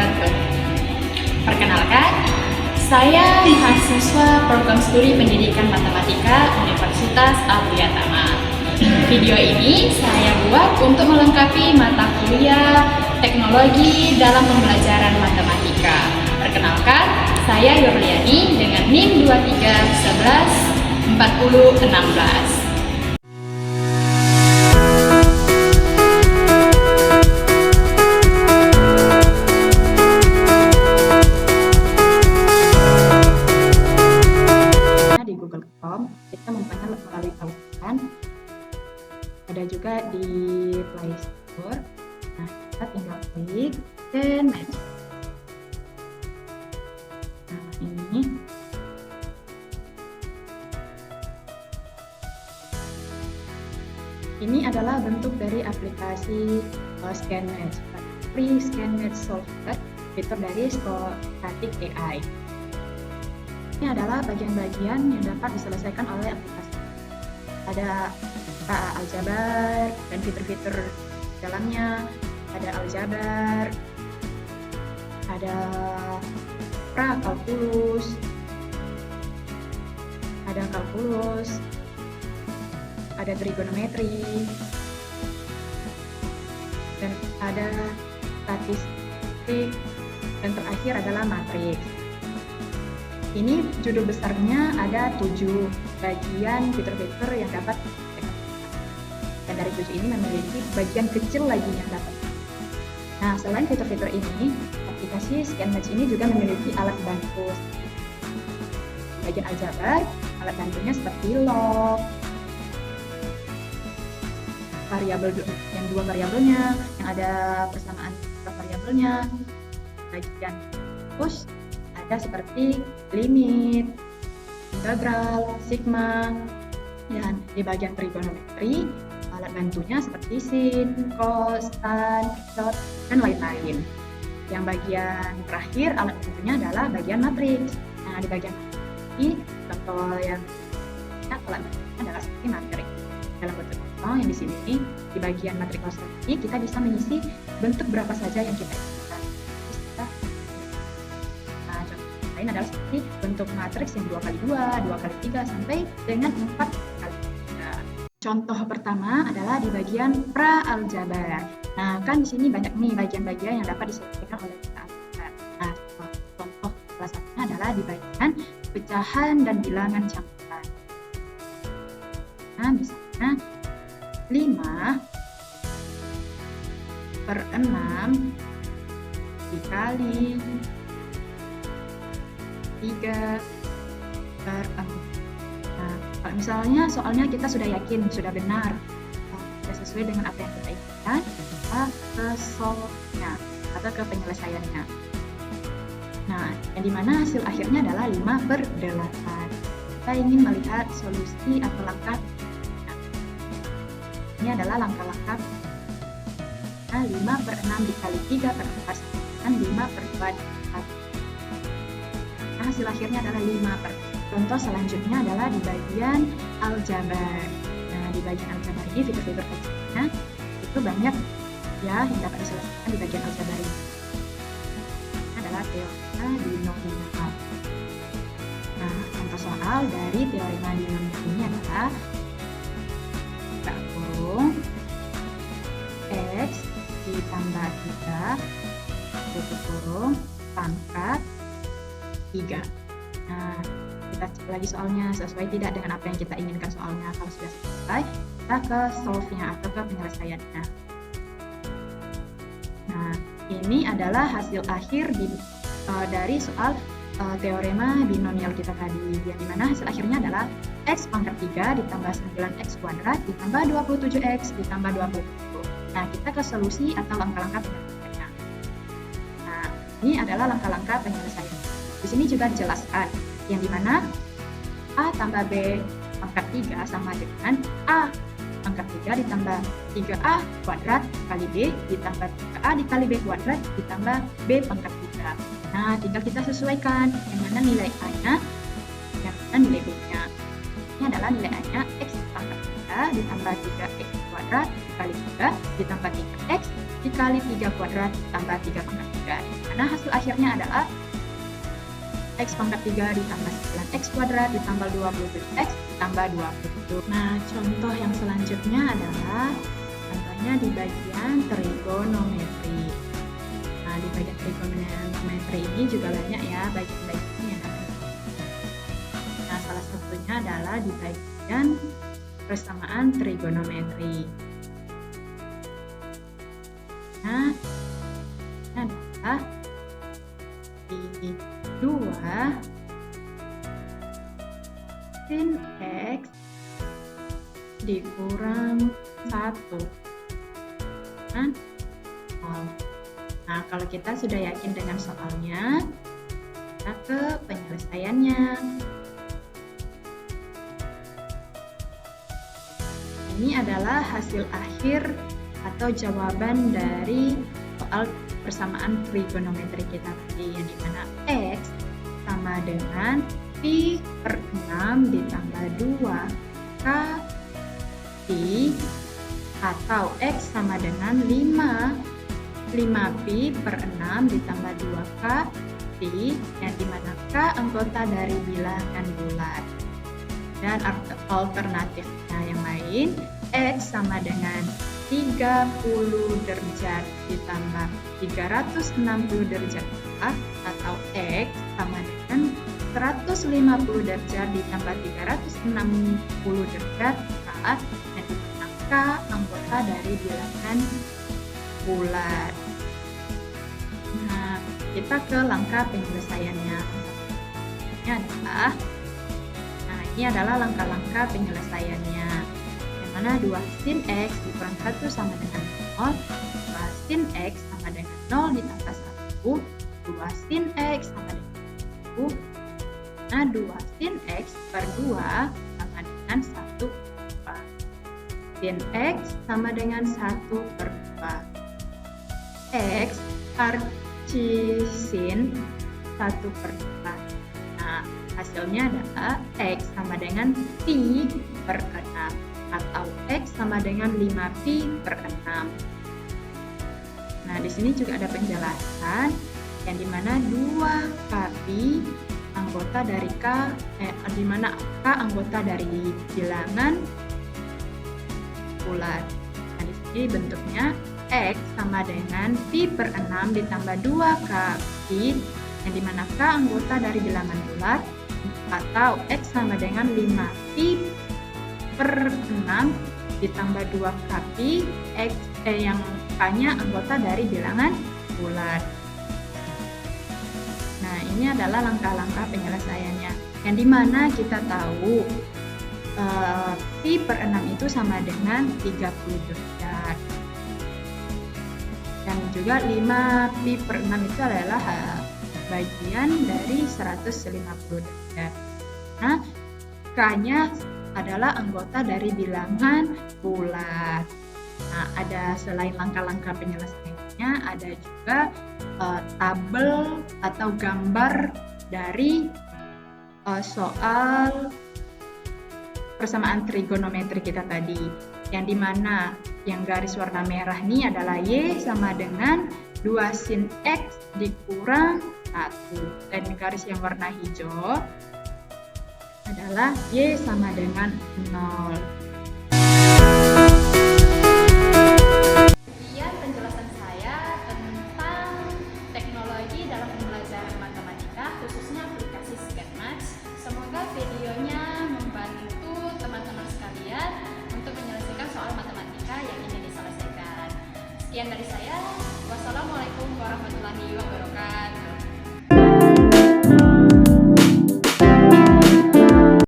wabarakatuh. Perkenalkan, saya mahasiswa Program Studi Pendidikan Matematika Universitas Abdiyatama. Video ini saya buat untuk melengkapi mata kuliah teknologi dalam pembelajaran matematika. Perkenalkan, saya Yurliani dengan NIM 23114016. Kita mempunyai melalui browser, ada juga di Play Store. Nah, kita tinggal klik dan match. Nah, ini adalah bentuk dari aplikasi ScanMatch, free ScanMatch software, fitur dari Static AI. Ini adalah bagian-bagian yang dapat diselesaikan oleh aplikasi. Ada aljabar dan fitur-fitur dalamnya, ada aljabar, ada prakalkulus, ada kalkulus, ada trigonometri, dan ada statistik, dan terakhir adalah matriks. Ini judul besarnya ada 7 bagian fitur-fitur yang dapat diselesaikan. Dan dari 7 ini memiliki bagian kecil lagi yang dapat. Nah, selain fitur-fitur ini, aplikasi ScanMatch ini juga memiliki alat bantu. Bagian aljabar, alat bantunya seperti log, variabel yang 2 variabelnya, yang ada persamaan variabelnya. Bagian push ada seperti limit, integral, sigma, dan di bagian trigonometri alat bantunya seperti sin, cos, tan, dot, dan lain-lain. Yang bagian terakhir alat bantunya adalah bagian matriks. Nah, di bagian ini contoh yang alat bantunya adalah seperti matriks. Dalam bentuk contoh yang di sini di bagian matriks ini kita bisa mengisi bentuk berapa saja yang kita inginkan. Lain adalah seperti bentuk matriks yang 2x2, 2x3 sampai dengan 4x3. Contoh pertama adalah di bagian pra-aljabar. Nah, kan di sini banyak nih bagian-bagian yang dapat diselesaikan oleh pra-aljabar. Nah, contoh salah satunya adalah di bagian pecahan dan bilangan campuran. Nah, misalnya 5/6 dikali 3/4. Nah, kalau misalnya soalnya kita sudah yakin, sudah benar, sudah sesuai dengan apa yang kita inginkan, kita ke solve-nya atau ke penyelesaiannya. Nah, yang dimana hasil akhirnya adalah 5/8. Kita ingin melihat solusi atau langkah. Ini adalah langkah-langkah. Nah, 5/6 dikali 3/4 dan 5/2. Hasil akhirnya adalah 5/. Contoh selanjutnya adalah di bagian aljabar. Nah, di bagian aljabar ini fitur-fitur kecilnya itu banyak ya yang dapat diselesaikan di bagian aljabar ini. Ini adalah teorema binomial. Nah, contoh soal dari teorema binomial ini adalah kurung x ditambah 3 tutup kurung pangkat 3. Nah, kita cek lagi soalnya sesuai tidak dengan apa yang kita inginkan soalnya. Kalau sudah selesai, kita ke solve-nya atau ke penyelesaiannya. Nah, ini adalah hasil akhir dari soal teorema binomial kita tadi, yang dimana hasil akhirnya adalah x pangkat 3 ditambah 9x kuadrat ditambah 27x ditambah 27. Nah, kita ke solusi atau langkah-langkah penyelesaiannya. Nah, ini adalah langkah-langkah penyelesaian. Di sini juga dijelaskan yang dimana A tambah B pangkat 3 sama dengan A pangkat 3 ditambah 3A kuadrat kali B ditambah 3A dikali B kuadrat ditambah B pangkat 3. Nah, tinggal kita sesuaikan yang mana nilai A-nya, yang mana nilai B-nya. Ini adalah nilai A-nya X pangkat 3 ditambah 3X kuadrat dikali 3 ditambah 3X dikali 3 kuadrat ditambah 3 pangkat 3. Mana hasil akhirnya adalah X pangkat 3 ditambah 9X kuadrat ditambah 27X ditambah 27. Nah, contoh yang selanjutnya adalah contohnya di bagian trigonometri. Nah, di bagian trigonometri ini juga banyak ya bagian-bagiannya. Nah, salah satunya adalah di bagian persamaan trigonometri. Nah, ini adalah di 2 sin X dikurang 1 kan 0. Nah, kalau kita sudah yakin dengan soalnya, kita ke penyelesaiannya. Ini adalah hasil akhir atau jawaban dari soal persamaan trigonometri kita tadi, yang dimana X sama dengan pi per 6 ditambah 2 K pi, atau X sama dengan 5 pi per 6 ditambah 2 K pi, yang dimana K anggota dari bilangan bulat. Dan alternatifnya yang lain, X sama dengan 30 derajat ditambah 360 derajat atau X sama dengan 150 derajat ditambah 360 derajat saat yang dimana K anggota dari bilangan bulat. Nah, kita ke langkah penyelesaiannya. Ini adalah langkah-langkah penyelesaiannya, yang mana 2 sin X dikurang 1 sama dengan 0, 2 sin X sama dengan 0 ditambah 1, 2 sin X sama dengan 1. Nah, 2 sin X per 2 sama dengan 1 per 2. Sin X sama dengan 1 per 2. X arcsin 1 per 2. Nah, hasilnya adalah X sama dengan pi per 6 atau X sama dengan 5 pi per 6. Nah, di sini juga ada penjelasan yang dimana 2 K pi anggota dari di mana K anggota dari bilangan bulat. Nah, di sini bentuknya X sama dengan pi per 6 ditambah 2 K pi, yang dimana K anggota dari bilangan bulat, atau X sama dengan 5 pi per 6 ditambah 2 K pi, yang K-nya anggota dari bilangan bulat. Nah, ini adalah langkah-langkah penyelesaiannya, yang dimana kita tahu pi per 6 itu sama dengan 30 derajat, dan juga 5 pi per 6 itu adalah bagian dari 150 derajat. Nah, K-nya adalah anggota dari bilangan bulat. Nah, ada selain langkah-langkah penyelesaiannya, ada juga tabel atau gambar dari soal persamaan trigonometri kita tadi, yang dimana yang garis warna merah ini adalah Y sama dengan 2 sin X dikurang 1, dan garis yang warna hijau adalah Y sama dengan 0. Sekian penjelasan saya tentang teknologi dalam pembelajaran matematika, khususnya aplikasi ScanMath. Semoga videonya membantu teman-teman sekalian untuk menyelesaikan soal matematika yang ingin diselesaikan. Sekian dari saya. Wassalamualaikum warahmatullahi wabarakatuh.